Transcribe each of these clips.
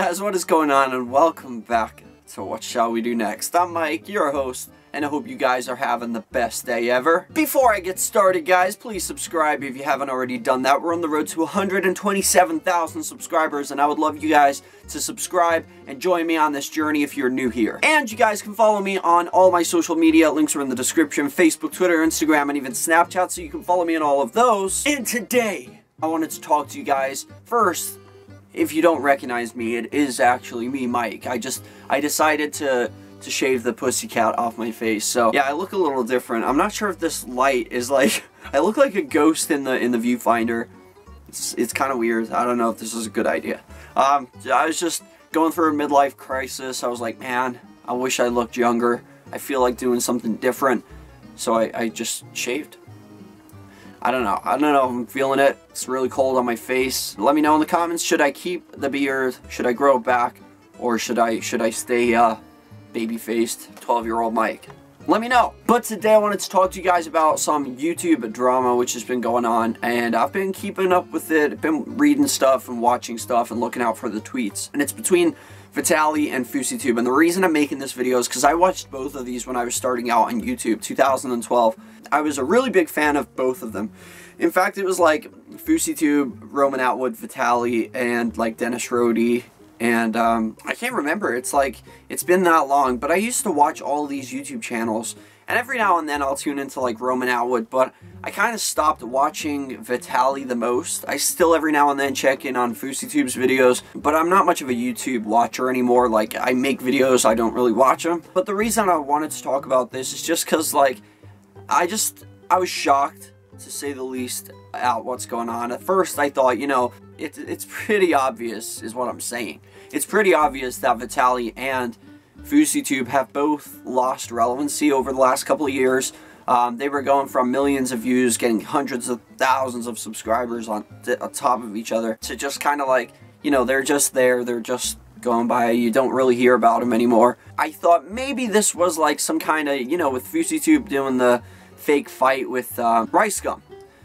guys, what is going on, and welcome back to What Shall We Do Next. I'm Mike, your host, and I hope you guys are having the best day ever. Before I get started, guys, please subscribe if you haven't already done that. We're on the road to 127,000 subscribers, and I would love you guys to subscribe and join me on this journey if you're new here. And you guys can follow me on all my social media. Links are in the description: Facebook, Twitter, Instagram, and even Snapchat, so you can follow me on all of those. And today, I wanted to talk to you guys first. If you don't recognize me, it is actually me, Mike. I decided to shave the pussycat off my face. So yeah, I look a little different. I'm not sure if this light is like, I look like a ghost in the viewfinder. It's kind of weird. I don't know if this is a good idea. I was just going through a midlife crisis. I was like, man, I wish I looked younger. I feel like doing something different. So I just shaved. I don't know. I'm feeling it. It's really cold on my face. Let me know in the comments, should I keep the beard? Should I grow it back? Or should I stay baby-faced 12-year-old Mike? Let me know. But today I wanted to talk to you guys about some YouTube drama which has been going on, and I've been keeping up with it. I've been reading stuff and watching stuff and looking out for the tweets. And it's between Vitaly and FouseyTube. And the reason I'm making this video is because I watched both of these when I was starting out on YouTube, 2012. I was a really big fan of both of them. In fact, it was like FouseyTube, Roman Atwood, Vitaly, and like Dennis Rohde. And I can't remember. It's like, it's been that long. But I used to watch all these YouTube channels. And every now and then I'll tune into like Roman Atwood, but I kind of stopped watching Vitaly the most. I still every now and then check in on FouseyTube's videos, but I'm not much of a YouTube watcher anymore. Like, I make videos, I don't really watch them. But the reason I wanted to talk about this is just because, like, I was shocked, to say the least, at what's going on. At first I thought, you know, it's pretty obvious is what I'm saying. It's pretty obvious that Vitaly and FouseyTube have both lost relevancy over the last couple of years. They were going from millions of views, getting hundreds of thousands of subscribers on top of each other, to just kind of like, you know, they're just there, they're just going by, you don't really hear about them anymore. I thought maybe this was like some kind of, you know, with FouseyTube doing the fake fight with Rice Gum.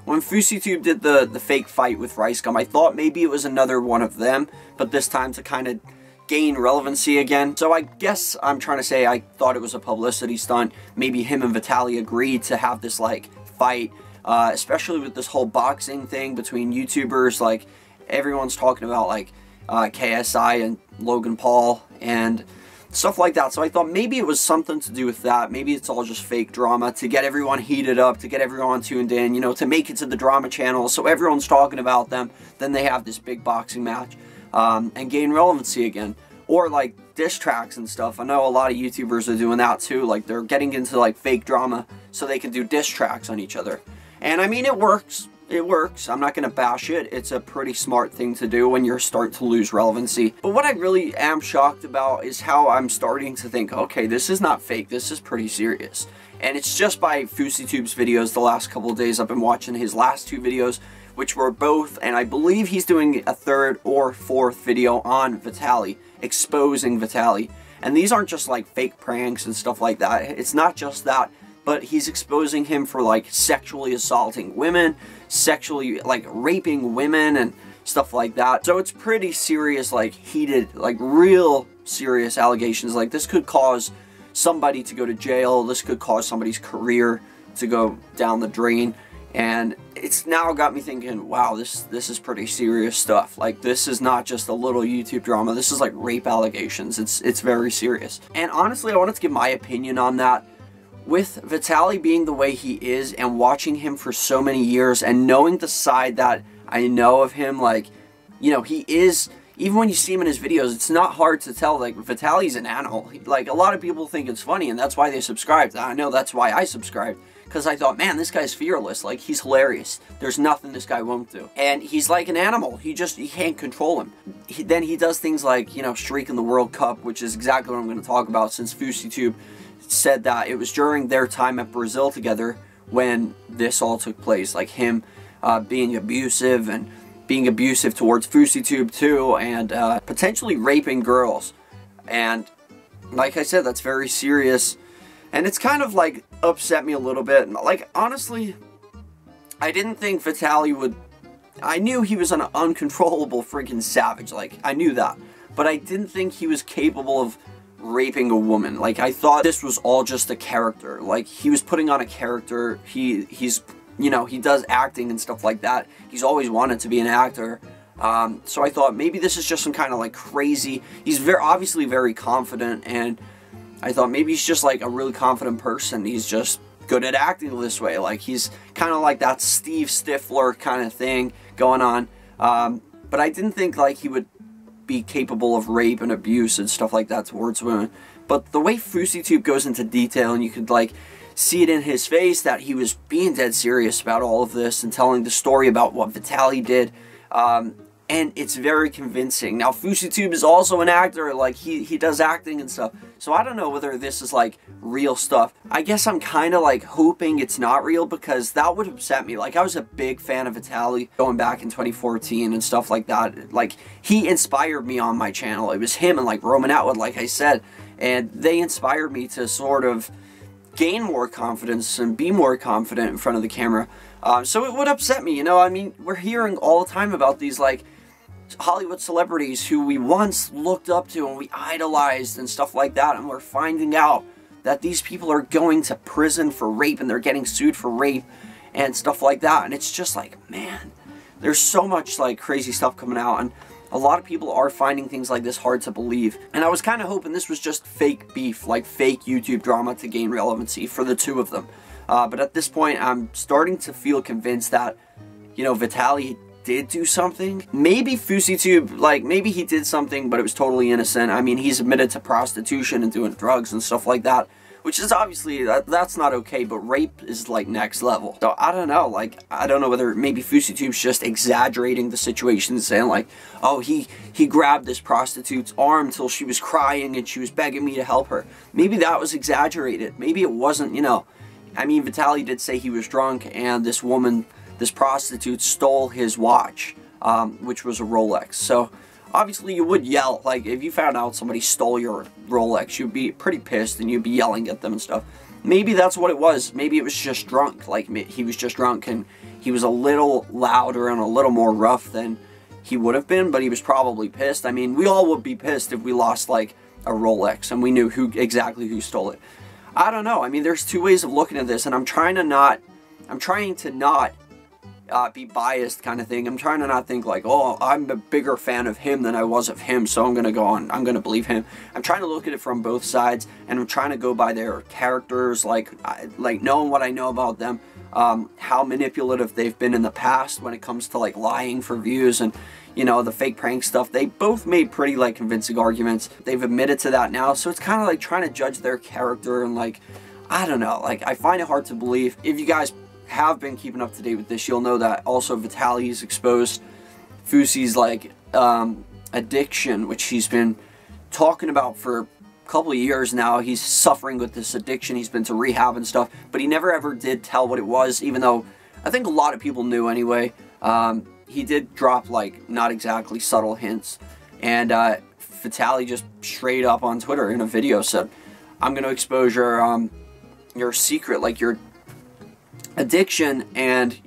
When FouseyTube did the fake fight with Rice Gum, I thought maybe it was another one of them, but this time to kind of gain relevancy again. So I guess I'm trying to say I thought it was a publicity stunt. Maybe him and Vitaly agreed to have this like fight, especially with this whole boxing thing between YouTubers. Like, everyone's talking about like KSI and Logan Paul and stuff like that. So I thought maybe it was something to do with that. Maybe it's all just fake drama to get everyone heated up, to get everyone tuned in, you know, to make it to the drama channel so everyone's talking about them. Then they have this big boxing match and gain relevancy again. Or like diss tracks and stuff. I know a lot of YouTubers are doing that too. Like, they're getting into like fake drama so they can do diss tracks on each other. And I mean, it works. It works. I'm not going to bash it. It's a pretty smart thing to do when you're starting to lose relevancy. But what I really am shocked about is how I'm starting to think, okay, this is not fake. This is pretty serious. And it's just by FouseyTube's videos the last couple of days. I've been watching his last two videos, which were both, and I believe he's doing a third or fourth video on Vitaly, exposing Vitaly. And these aren't just like fake pranks and stuff like that. It's not just that, but he's exposing him for like sexually assaulting women, sexually like raping women and stuff like that. So it's pretty serious, like heated, like real serious allegations. Like, this could cause somebody to go to jail. This could cause somebody's career to go down the drain. And it's now got me thinking, wow, this is pretty serious stuff. Like, this is not just a little YouTube drama. This is like rape allegations. It's very serious. And honestly, I wanted to give my opinion on that. With Vitaly being the way he is and watching him for so many years and knowing the side that I know of him, like, you know, he is, even when you see him in his videos, it's not hard to tell, like, Vitaly's an animal. Like, a lot of people think it's funny, and that's why they subscribed. I know that's why I subscribed, because I thought, man, this guy's fearless. Like, he's hilarious. There's nothing this guy won't do. And he's like an animal. He can't control him. Then he does things like, you know, streaking the World Cup, which is exactly what I'm going to talk about, since FouseyTube said that it was during their time at Brazil together when this all took place. Like, him being abusive, and being abusive towards FouseyTube too, and potentially raping girls. And like I said, that's very serious. And it's kind of like upset me a little bit. Like, honestly, I didn't think Vitaly would... I knew he was an uncontrollable freaking savage. Like, I knew that. but I didn't think he was capable of raping a woman. Like, I thought this was all just a character. Like, he was putting on a character. He's you know, he does acting and stuff like that. He's always wanted to be an actor. So I thought maybe this is just some kind of like crazy, he's obviously very confident, and I thought maybe he's just like a really confident person. He's just good at acting this way. Like, he's kind of like that Steve Stifler kind of thing going on. But I didn't think like he would be capable of rape and abuse and stuff like that towards women. But the way FouseyTube goes into detail, and you could like see it in his face that he was being dead serious about all of this and telling the story about what Vitaly did. And it's very convincing. Now, FouseyTube is also an actor. Like, he does acting and stuff. So I don't know whether this is like real stuff. I guess I'm kind of like hoping it's not real, because that would upset me. Like, I was a big fan of Vitaly going back in 2014 and stuff like that. Like, he inspired me on my channel. It was him and like Roman Atwood, like I said. And they inspired me to sort of gain more confidence and be more confident in front of the camera. So it would upset me, you know. I mean, we're hearing all the time about these like Hollywood celebrities who we once looked up to and we idolized and stuff like that, and we're finding out that these people are going to prison for rape and they're getting sued for rape and stuff like that. And it's just like, man, there's so much like crazy stuff coming out, and a lot of people are finding things like this hard to believe. And I was kind of hoping this was just fake beef, like fake YouTube drama to gain relevancy for the two of them. But at this point, I'm starting to feel convinced that, you know, Vitaly did do something. Maybe FouseyTube, like, maybe he did something, but it was totally innocent. I mean, he's admitted to prostitution and doing drugs and stuff like that, which is obviously, that's not okay, but rape is, like, next level. So, I don't know, like, I don't know whether maybe FouseyTube's just exaggerating the situation and saying, like, oh, he grabbed this prostitute's arm till she was crying and she was begging me to help her. Maybe that was exaggerated. Maybe it wasn't, you know. I mean, Vitaly did say he was drunk, and this woman, this prostitute, stole his watch, which was a Rolex. So, obviously, you would yell. Like, if you found out somebody stole your Rolex, you'd be pretty pissed, and you'd be yelling at them and stuff. Maybe that's what it was. Maybe it was just drunk. Like, he was just drunk, and he was a little louder and a little more rough than he would have been, but he was probably pissed. I mean, we all would be pissed if we lost, like, a Rolex, and we knew exactly who stole it. I don't know. I mean, there's two ways of looking at this, and I'm trying to not be biased kind of thing. I'm trying to not think like, oh, I'm a bigger fan of him than I was of him, so I'm going to go on, I'm going to believe him. I'm trying to look at it from both sides, and I'm trying to go by their characters, like knowing what I know about them, how manipulative they've been in the past when it comes to like lying for views and, you know, the fake prank stuff. They both made pretty like convincing arguments. They've admitted to that now, so it's kind of like trying to judge their character, and like, I don't know, like, I find it hard to believe. If you guys have been keeping up to date with this, you'll know that also Vitaly's exposed Fousey's like addiction, which he's been talking about for a couple of years now. He's suffering with this addiction. He's been to rehab and stuff, but he never ever did tell what it was, even though I think a lot of people knew anyway. He did drop like not exactly subtle hints, and Vitaly just straight up on Twitter in a video said, I'm going to expose your secret, like your addiction, and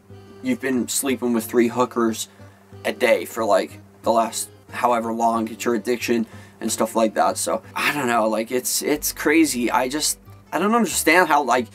you've been sleeping with 3 hookers a day for like the last however long, it's your addiction and stuff like that. So I don't know, like, it's crazy. I don't understand how, like,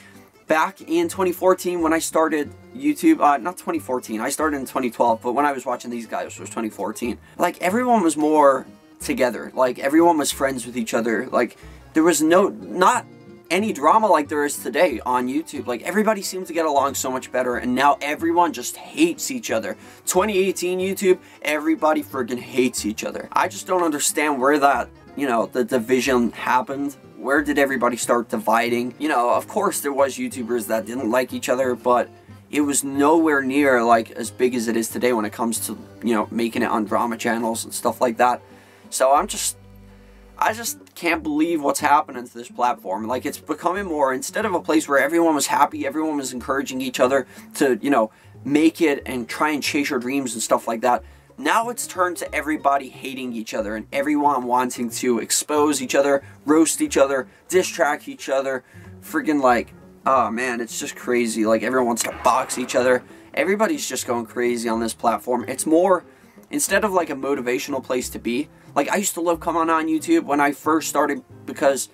back in 2014 when I started YouTube, not 2014, I started in 2012, but when I was watching these guys, it was 2014. Like, everyone was more together. Like, everyone was friends with each other. Like, there was not any drama like there is today on YouTube. Like, everybody seems to get along so much better, and now everyone just hates each other. 2018 YouTube, everybody friggin' hates each other. I just don't understand where that, you know, the division happened. Where did everybody start dividing? You know, of course there was YouTubers that didn't like each other, but it was nowhere near like as big as it is today when it comes to, you know, making it on drama channels and stuff like that. So I just can't believe what's happening to this platform. Like, it's becoming more, instead of a place where everyone was happy, everyone was encouraging each other to, you know, make it and try and chase your dreams and stuff like that. Now it's turned to everybody hating each other and everyone wanting to expose each other, roast each other, diss track each other. Friggin' like, oh man, it's just crazy. Like, everyone wants to box each other. Everybody's just going crazy on this platform. It's more instead of like a motivational place to be, like I used to love coming on YouTube when I first started because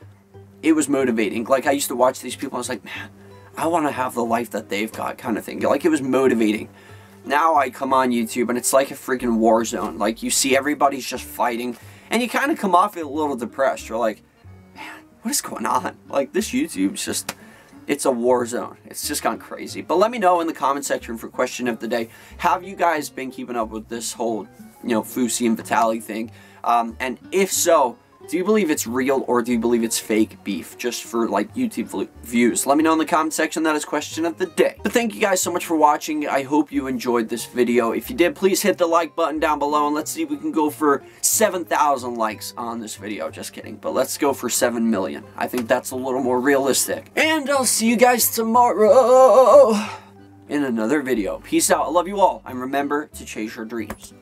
it was motivating. Like I used to watch these people, I was like, man, I want to have the life that they've got, kind of thing. Like it was motivating. Now I come on YouTube and it's like a freaking war zone. Like you see everybody's just fighting and you kind of come off a little depressed. You're like, man, what is going on? Like this YouTube's just, it's a war zone. It's just gone crazy. But let me know in the comment section for question of the day. Have you guys been keeping up with this whole, you know, Fousey and Vitaly thing? And if so, do you believe it's real or do you believe it's fake beef just for like YouTube views? Let me know in the comment section. That is question of the day. But thank you guys so much for watching. I hope you enjoyed this video. If you did, please hit the like button down below and let's see if we can go for 7,000 likes on this video. Just kidding. But let's go for 7 million. I think that's a little more realistic. And I'll see you guys tomorrow in another video. Peace out. I love you all. And remember to chase your dreams.